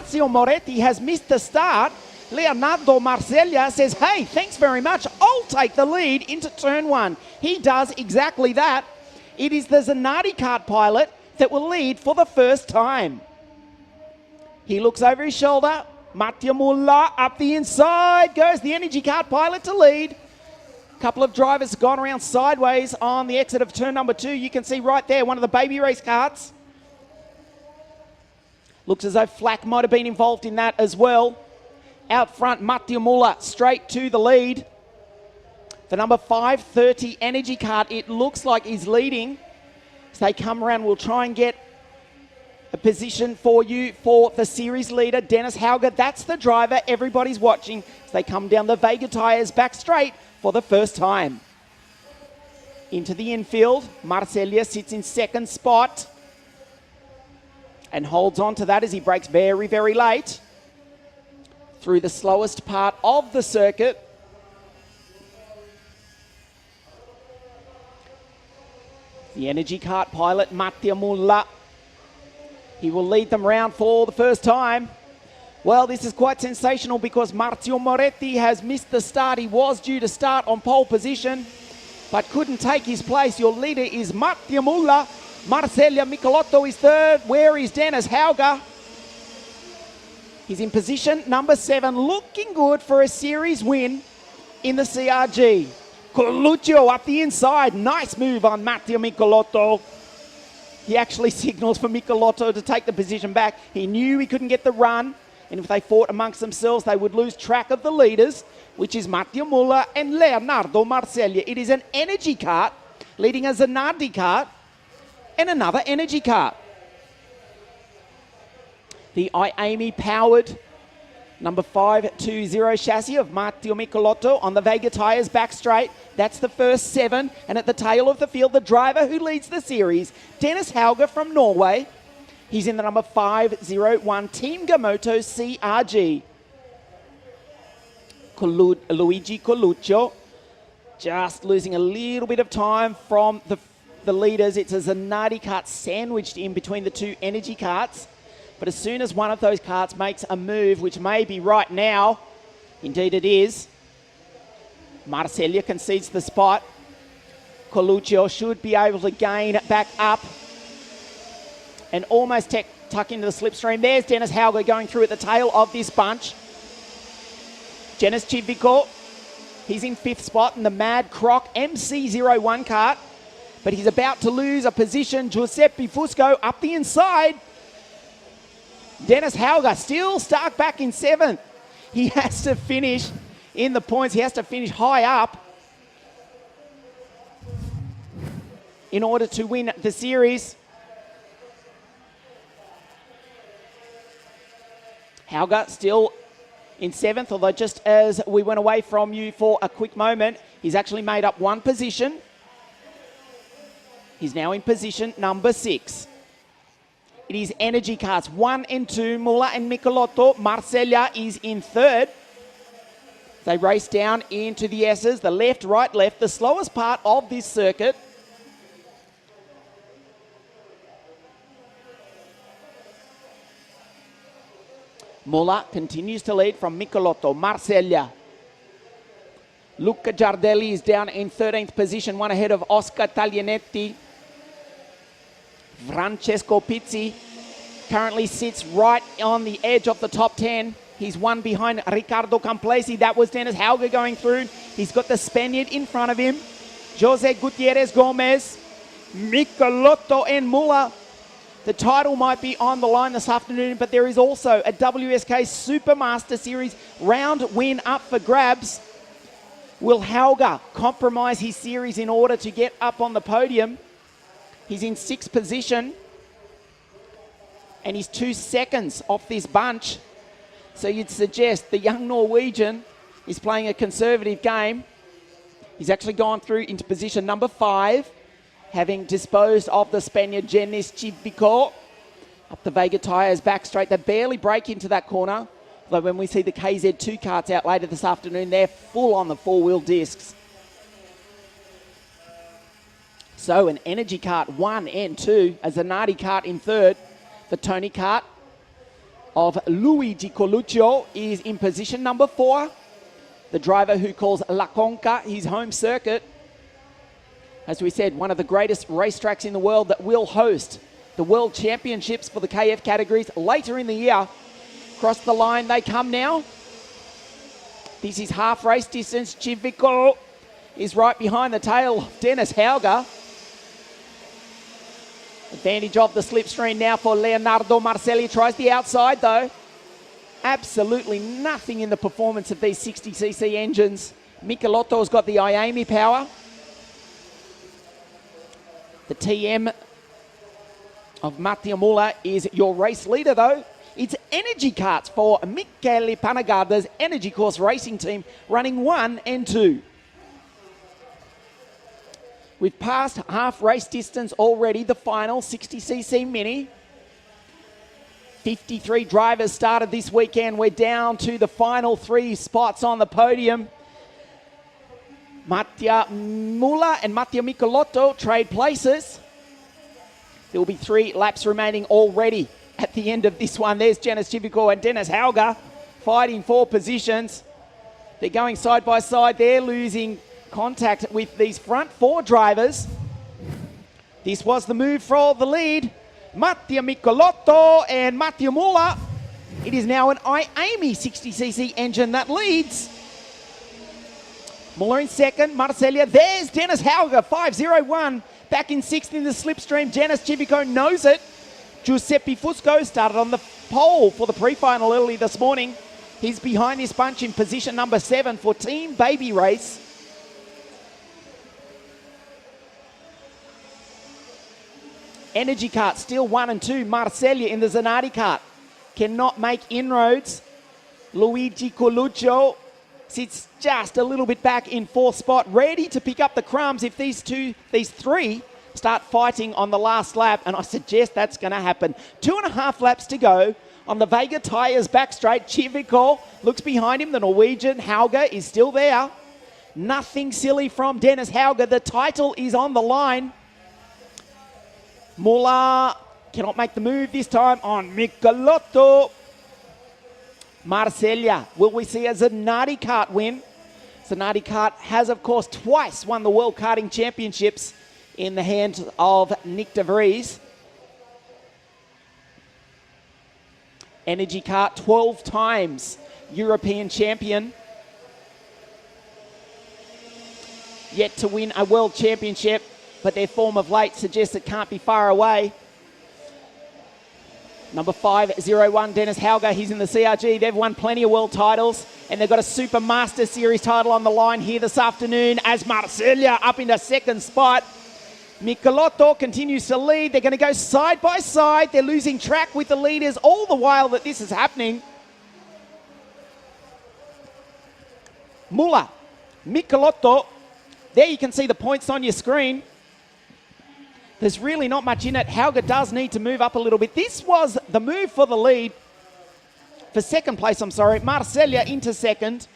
Marzio Moretti has missed the start. Leonardo Marceglia says, hey, thanks very much. I'll take the lead into turn one. He does exactly that. It is the Zanardi kart pilot that will lead for the first time. He looks over his shoulder. Mattia Mulla up the inside. Goes the energy kart pilot to lead. A couple of drivers gone around sideways on the exit of turn number 2. You can see right there one of the baby race karts. Looks as though Flack might have been involved in that as well. Out front, Mattia Mulla straight to the lead. The number 530 energy kart, it looks like is leading. As they come around, we'll try and get a position for you for the series leader, Dennis Hauger. That's the driver everybody's watching as they come down the Vega tyres back straight for the first time. Into the infield, Marceglia sits in second spot and holds on to that as he brakes very, very late through the slowest part of the circuit. The energy kart pilot, Mattia Mulla. He will lead them round for the first time. Well, this is quite sensational because Marzio Moretti has missed the start. He was due to start on pole position, but couldn't take his place. Your leader is Mattia Mulla. Marceglia Michelotto is third. Where is Dennis Hauger? He's in position number 7, looking good for a series win in the CRG. Coluccio up the inside. Nice move on Mattia Michelotto. He actually signals for Michelotto to take the position back. He knew he couldn't get the run, and if they fought amongst themselves, they would lose track of the leaders, which is Mattia Mulla and Leonardo Marceglia. It is an energy kart leading a Zanardi kart and another energy kart. The IAME powered number 520 chassis of Matteo Michelotto on the Vega tyres back straight. That's the first 7. And at the tail of the field, the driver who leads the series, Dennis Hauger from Norway. He's in the number 501 Team Gamoto CRG. Luigi Coluccio just losing a little bit of time from the leaders. It's a Zanardi kart sandwiched in between the two energy karts. But as soon as one of those karts makes a move, which may be right now, indeed it is, Marceglia concedes the spot. Coluccio should be able to gain back up and almost tuck into the slipstream. There's Dennis Hauger going through at the tail of this bunch. Jenis Civico, he's in 5th spot in the Mad Croc MC01 kart, but he's about to lose a position. Giuseppe Fusco up the inside. Dennis Hauger still stuck back in 7th. He has to finish in the points. He has to finish high up in order to win the series. Hauger still in 7th, although just as we went away from you for a quick moment, he's actually made up one position. He's now in position number 6. It is energy karts 1 and 2, Mulla and Michelotto. Marceglia is in 3rd. They race down into the S's, the left, right, left, the slowest part of this circuit. Mulla continues to lead from Michelotto. Marceglia. Luca Giardelli is down in 13th position, one ahead of Oscar Taglianetti. Francesco Pizzi currently sits right on the edge of the top 10. He's one behind Ricardo Complesi. That was Dennis Hauger going through. He's got the Spaniard in front of him. Jose Gutierrez Gomez, Michelotto and Mulla. The title might be on the line this afternoon, but there is also a WSK Supermaster Series round win up for grabs. Will Hauger compromise his series in order to get up on the podium? He's in 6th position, and he's 2 seconds off this bunch. So you'd suggest the young Norwegian is playing a conservative game. He's actually gone through into position number 5, having disposed of the Spaniard Jenis Civico. Up the Vega tyres back straight. They barely break into that corner. Although when we see the KZ2 karts out later this afternoon, they're full on the 4-wheel discs. So an energy kart 1 and 2, a Zanardi kart in 3rd. The Tony kart of Luigi Coluccio is in position number 4. The driver who calls La Conca his home circuit. As we said, one of the greatest racetracks in the world that will host the World Championships for the KF categories later in the year. Across the line they come now. This is half race distance. Civico is right behind the tail of Dennis Hauger. Advantage of the slipstream now for Leonardo Marcelli. Tries the outside though. Absolutely nothing in the performance of these 60cc engines. Michelotto's got the Iami power. The TM of Mattia Muller is your race leader though. It's Energy Karts for Michele Panagarda's Energy Course Racing team running 1 and 2. We've passed half race distance already, the final 60cc Mini. 53 drivers started this weekend. We're down to the final 3 spots on the podium. Mattia Muller and Mattia Michelotto trade places. There will be 3 laps remaining already at the end of this one. There's Janis Civico and Dennis Hauger fighting for positions. They're going side by side. They're losing contact with these front 4 drivers. This was the move for the lead. Mattia Michelotto and Mattia Muller. It is now an Iami 60cc engine that leads. Muller in second, Marcellia. There's Dennis Hauger, 5:01. Back in 6th in the slipstream. Janis Civico knows it. Giuseppe Fusco started on the pole for the pre-final early this morning. He's behind this bunch in position number 7 for Team Baby Race. Energy Kart still 1 and 2. Marcellia in the Zanardi kart cannot make inroads. Luigi Coluccio sits just a little bit back in 4th spot, ready to pick up the crumbs if these 3 start fighting on the last lap, and I suggest that's going to happen. 2.5 laps to go on the Vega Tyres back straight. Civico looks behind him. The Norwegian Hauger is still there. Nothing silly from Dennis Hauger. The title is on the line. Muller cannot make the move this time on Michelotto. Marcellia, will we see a Zanardi kart win? Zanardi kart has, of course, twice won the World Karting Championships in the hands of Nick de Vries. Energy kart, 12 times European champion. Yet to win a World Championship, but their form of late suggests it can't be far away. Number 501, Dennis Hauger, he's in the CRG. They've won plenty of world titles, and they've got a Super Master Series title on the line here this afternoon as Marcellia up into 2nd spot. Michelotto continues to lead. They're going to go side by side. They're losing track with the leaders all the while that this is happening. Muller, Michelotto. There you can see the points on your screen. There's really not much in it. Hauger does need to move up a little bit. This was the move for the lead. For 2nd place, I'm sorry. Marcellia into 2nd.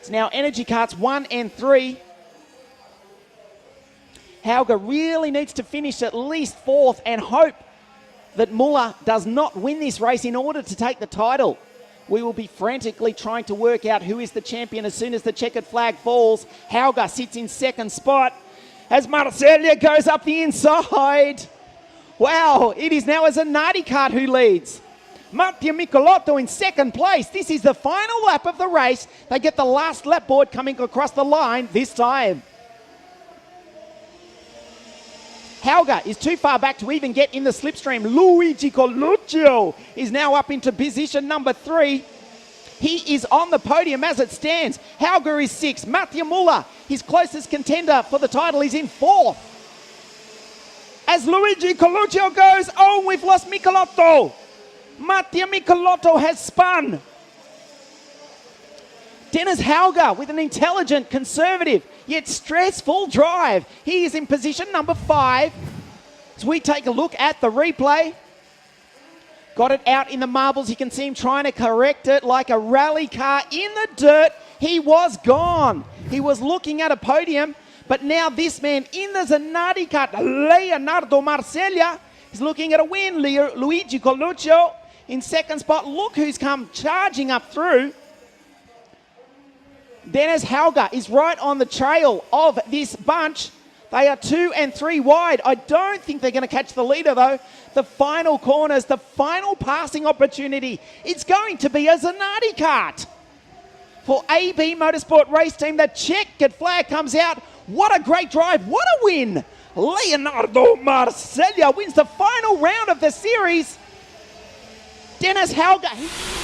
It's now Energy Karts 1 and 3. Hauger really needs to finish at least 4th and hope that Muller does not win this race in order to take the title. We will be frantically trying to work out who is the champion as soon as the checkered flag falls. Hauger sits in 2nd spot as Marcellia goes up the inside. Wow, it is now a Zanardi kart who leads. Mattia Michelotto in 2nd place. This is the final lap of the race. They get the last lap board coming across the line this time. Hauger is too far back to even get in the slipstream. Luigi Coluccio is now up into position number 3. He is on the podium as it stands. Hauger is 6th. Mattia Muller, his closest contender for the title, is in 4th. As Luigi Coluccio goes, oh, we've lost Michelotto. Mattia Michelotto has spun. Dennis Hauger with an intelligent, conservative, yet stressful drive. He is in position number 5. As we take a look at the replay. Got it out in the marbles. You can see him trying to correct it like a rally car in the dirt. He was gone. He was looking at a podium, but now this man in the Zanardi kart, Leonardo Marcellia, is looking at a win. Luigi Coluccio in second spot. Look who's come charging up through. Dennis Hauger is right on the trail of this bunch. They are 2 and 3 wide. I don't think they're going to catch the leader, though. The final corners, the final passing opportunity. It's going to be a Zanardi kart for AB Motorsport Race Team. The checkered flag comes out. What a great drive. What a win. Leonardo Marcella wins the final round of the series. Dennis Hauger.